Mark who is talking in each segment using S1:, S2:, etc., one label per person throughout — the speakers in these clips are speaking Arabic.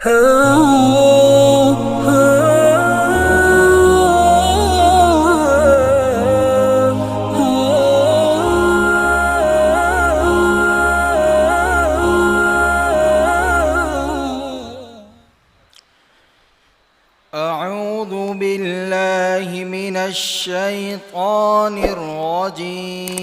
S1: أعوذ بالله من الشيطان الرجيم.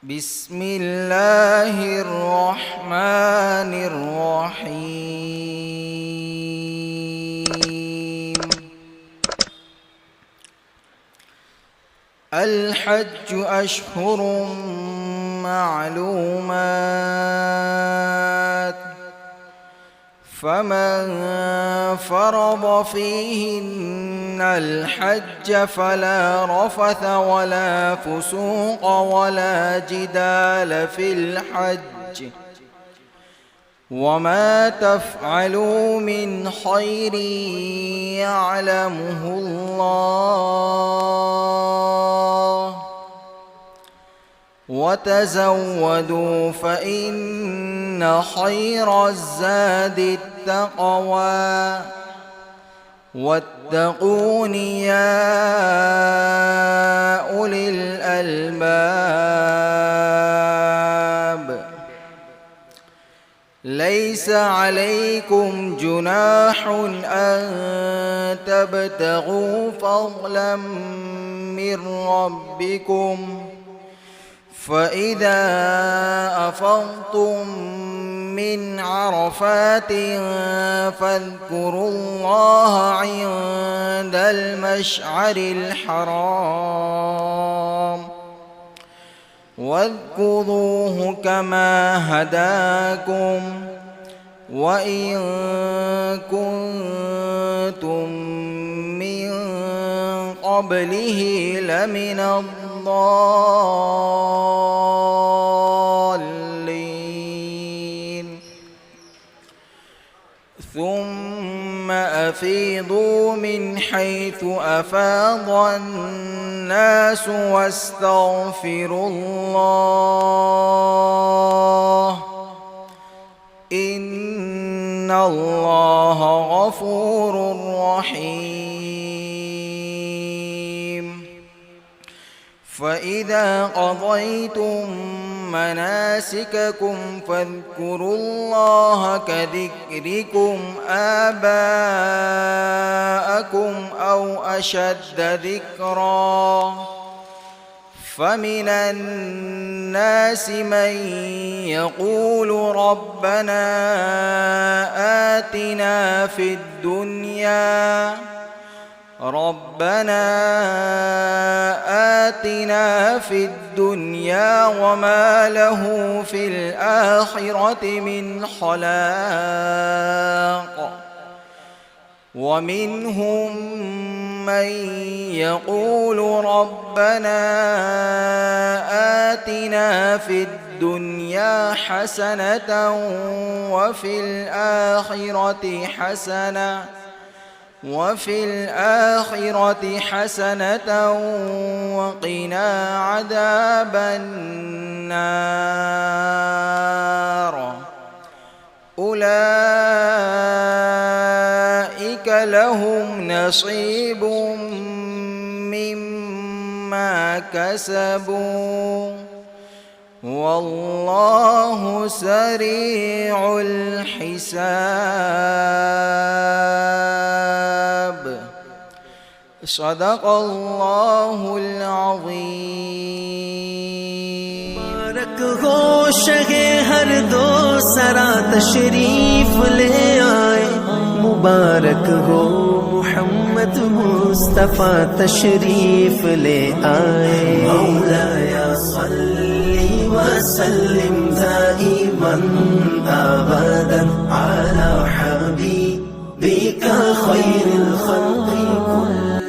S1: بسم الله الرحمن الرحيم. الحج أشهر معلومات، فمن فرض فيهن الحج فلا رفث ولا فسوق ولا جدال في الحج، وما تفعلوا من خير يعلمه الله، وتزودوا فإن خير الزاد التقوى، واتقون يا أولي الألباب. ليس عليكم جناح أن تبتغوا فضلا من ربكم، فإذا أفضتم من عرفات فاذكروا الله عند المشعر الحرام، واذكروه كما هداكم وإن كنتم من قبله لمن الضالين. ثم أفيضوا من حيث أفاض الناس واستغفروا الله، إن الله غفور رحيم. فإذا قضيتم مناسككم فاذكروا الله كذكركم آباءكم أو أشد ذكرا، فمن الناس من يقول ربنا آتنا في الدنيا وما له في الآخرة من خلاق. ومنهم من يقول ربنا آتنا في الدنيا حسنة وفي الآخرة حسنة وقنا عذاب النار. أولئك لهم نصيب مما كسبوا والله سريع الحساب. صدق الله العظيم.
S2: मुबारक हो शगे हर दो सरा तशरीफ ले आए, मुबारक हो मुहम्मद मुस्तफा तशरीफ ले आए। मौलाया सल्ली वसल्लिम दाइमन अबदन अला हबीबिका खैरिल खल्क़ि कुल्लिहिम।